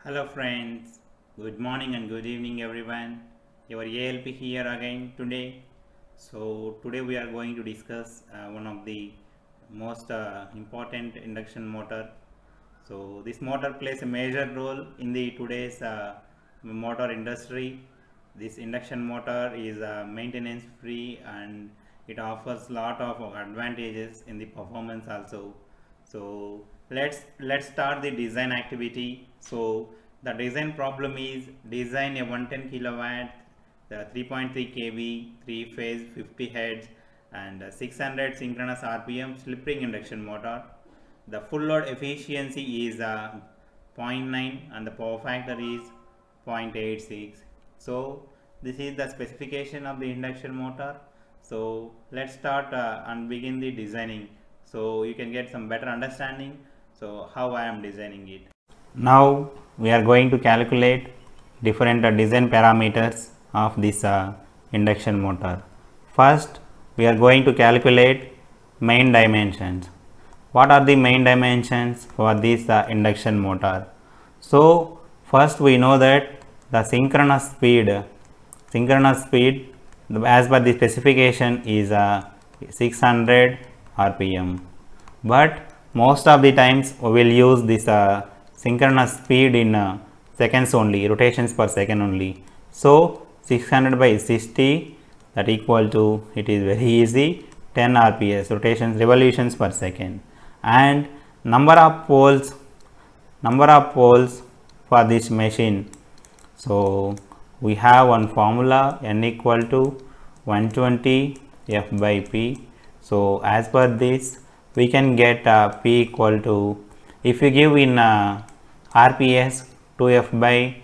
Hello friends, good morning and good evening everyone. Your ALP here again today. So today we are going to discuss one of the most important induction motor. So this motor plays a major role in the today's motor industry. This induction motor is maintenance free and it offers lot of advantages in the performance also. So let's start the design activity. So the design problem is design a 110 kilowatt, the 3.3 kV, 3 phase, 50 heads, and 600 synchronous RPM slip ring induction motor. The full load efficiency is zero point 0.9 and the power factor is 0.86. So this is the specification of the induction motor. So let's start and begin the designing, so you can get some better understanding so how I am designing it. Now we are going to calculate different design parameters of this induction motor. First we are going to calculate main dimensions. What are the main dimensions for this induction motor? So first we know that the synchronous speed as per the specification is 600 rpm, but most of the times we will use this synchronous speed in seconds only, rotations per second only. So 600 by 60, that equal to, it is very easy, 10 rps, rotations, revolutions per second. And number of poles for this machine. So we have one formula, n equal to 120 f by p. So as per this we can get p equal to, if you give in rps, 2f by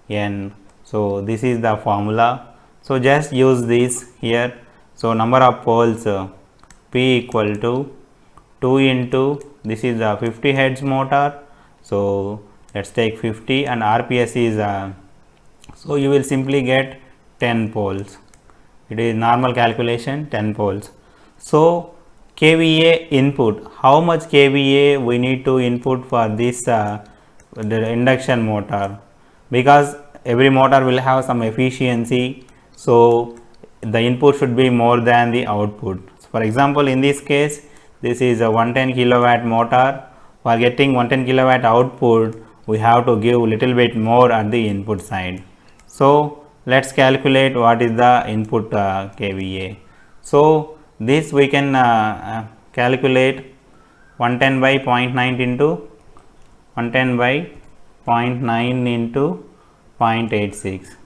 n. So this is the formula. So just use this here. So number of poles, p equal to 2 into, this is a 50 heads motor. So let's take 50 and rps is so you will simply get 10 poles. It is normal calculation, 10 poles. So kVA input, how much kVA we need to input for this the induction motor, because every motor will have some efficiency, so the input should be more than the output. So for example, in this case this is a 110 kilowatt motor. For getting 110 kilowatt output, we have to give little bit more at the input side. So let's calculate what is the input kVA. So this we can calculate 110 by 0.9 into 110 by 0.9 into 0.86.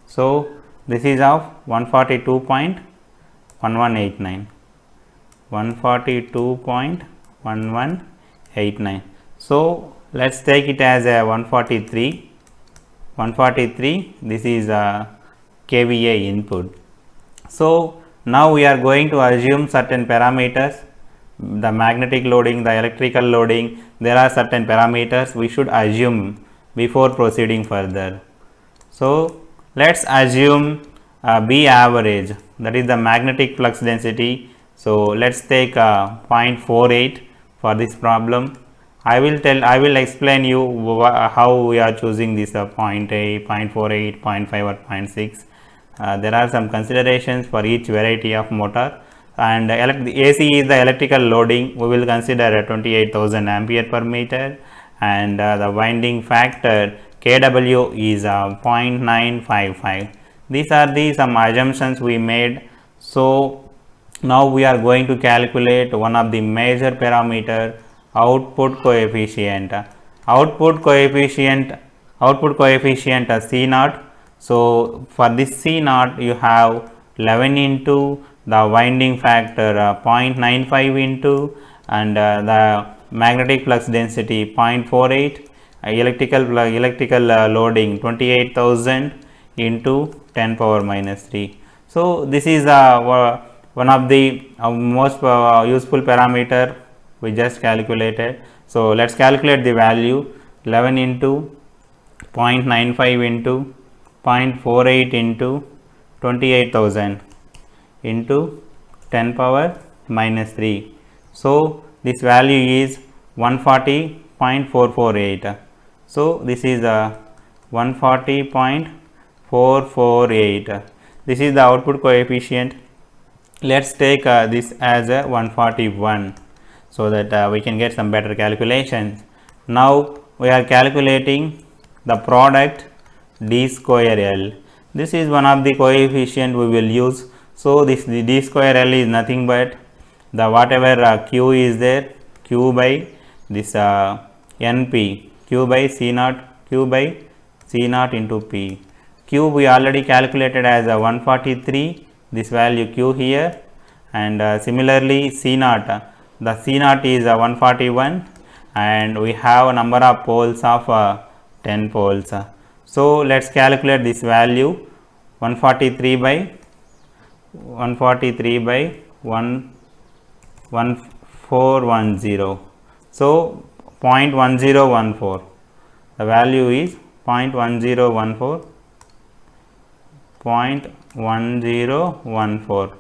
So this is of 142.1189. 142.1189. So let's take it as a 143. This is a kVA input. So now we are going to assume certain parameters, the magnetic loading, the electrical loading. There are certain parameters we should assume before proceeding further. So let's assume B average, that is the magnetic flux density. So let's take 0.48 for this problem. I will explain you how we are choosing this 0.8, 0.48, 0.5 or 0.6. There are some considerations for each variety of motor, and the AC is the electrical loading. We will consider 28,000 ampere per meter, and the winding factor kW is 0.955. These are the some assumptions we made. So now we are going to calculate one of the major parameter, output coefficient. Output coefficient C naught. So for this C naught you have 11 into the winding factor 0.95 into, and the magnetic flux density 0.48, electrical loading 28,000 into 10 power minus 3. So this is one of the most useful parameter we just calculated. So let's calculate the value. 11 into 0.95 into 0.48 into 28,000 into 10 power minus 3. So this value is 140.448. So this is 140.448. This is the output coefficient. Let's take this as a 141, so that we can get some better calculations. Now we are calculating the product d square L. This is one of the coefficient we will use. So this the d square L is nothing but the whatever q is there, q by this np, q by c naught, q by c naught into p. Q we already calculated as 143, this value q here, and similarly c naught, the c naught is 141, and we have a number of poles of 10 poles. So let's calculate this value 143 by 1410. So 0.1014, the value is 0.1014, 0.1014.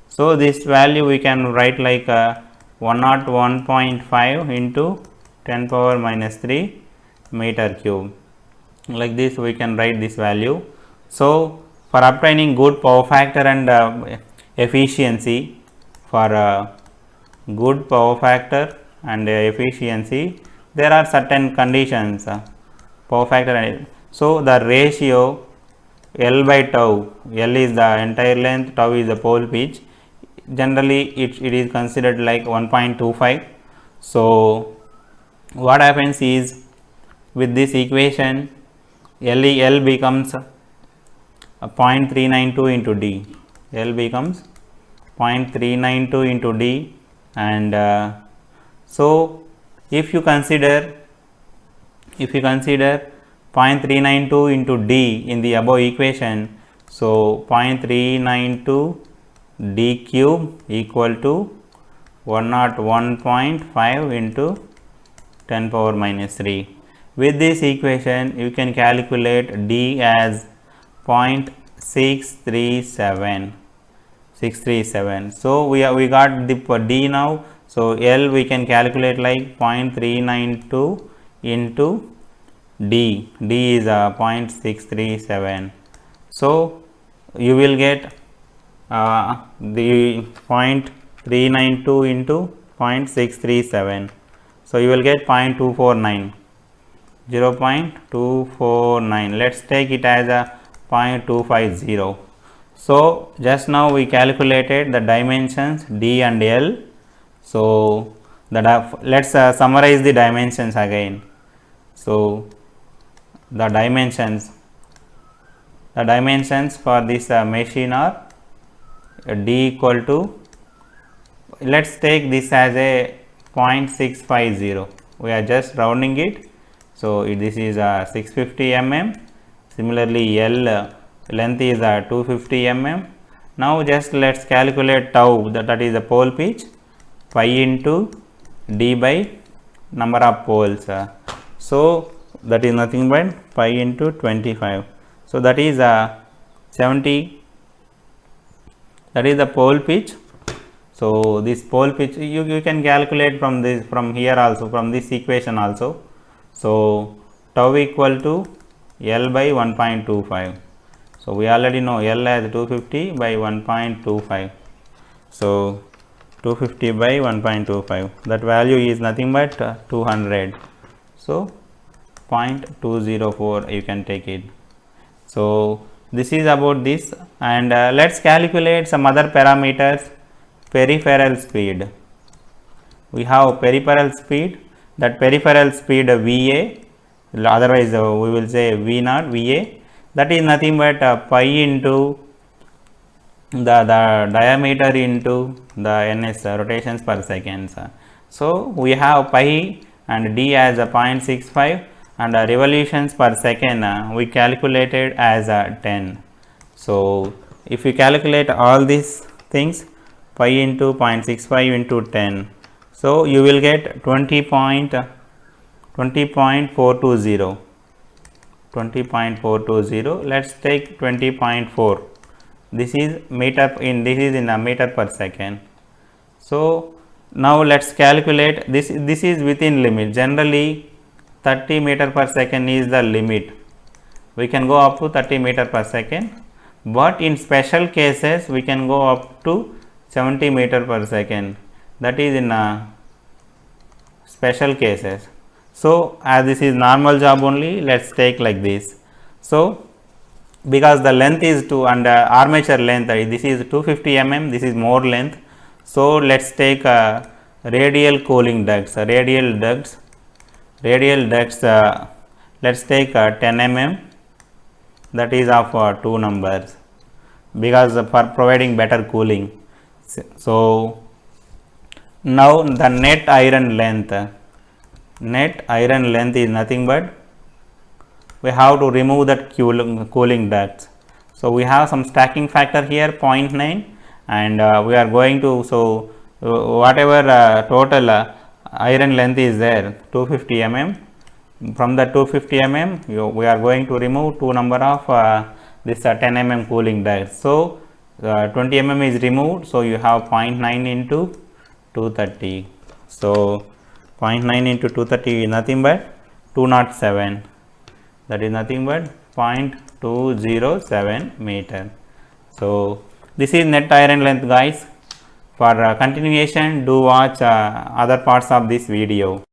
So this value we can write like 101.5 into 10 power minus 3 meter cube. Like this we can write this value. So for obtaining good power factor and efficiency, for good power factor and efficiency, there are certain conditions, power factor and so the ratio L by tau, L is the entire length, tau is the pole pitch. Generally it is considered like 1.25. So what happens is, with this equation L becomes 0.392 into D, L becomes 0.392 into D, and so if you consider 0.392 into D in the above equation, so 0.392 D cube equal to 101.5 into 10 power minus 3. With this equation you can calculate D as 0.637. So we got the D now. So L we can calculate like 0.392 into D. D is 0.637. So you will get the 0.392 into 0.637. So you will get 0.249. 0.249. Let's take it as a 0.250. So just now we calculated the dimensions D and L. So let's summarize the dimensions again. So the dimensions for this machine are D equal to, let's take this as a 0.650. We are just rounding it. So this is 650 mm. Similarly L length is 250 mm. Now just let's calculate tau, that is the pole pitch, pi into D by number of poles. So that is nothing but pi into 25. So that is 70. That is the pole pitch. So this pole pitch you can calculate from this, from here also, from this equation also. So tau equal to L by 1.25. So we already know L as 250 by 1.25. So 250 by 1.25, that value is nothing but 200. So 0.204 you can take it. So this is about this, and let's calculate some other parameters. Peripheral speed. We have peripheral speed, that peripheral speed VA, otherwise we will say V naught VA, that is nothing but pi into the diameter into the ns rotations per second. So we have pi and D as a 0.65, and revolutions per second we calculated as 10. So if you calculate all these things, pi into 0.65 into 10, so you will get 20.420. 20.420. Let's take 20.4. This is meter in, this is in a meter per second. So now let's calculate this. This is within limit. Generally 30 meter per second is the limit. We can go up to 30 meter per second, but in special cases we can go up to 70 meter per second, that is in special cases. So, as this is normal job only, let us take like this. So, because the length is 2 and armature length, this is 250 mm, this is more length. So, let us take radial cooling ducts, radial ducts, let us take 10 mm, that is of 2 numbers, because for providing better cooling. So, now the net iron length is nothing but we have to remove that cooling ducts. So, we have some stacking factor here 0.9 and we are going to, so whatever total iron length is there 250 mm, from the 250 mm we are going to remove 2 number of this 10 mm cooling ducts. So, 20 mm is removed. So, you have 0.9 into 230. So, 0.9 into 230 is nothing but 207, that is nothing but 0.207 meter. So, this is net iron length, guys. For continuation, do watch other parts of this video.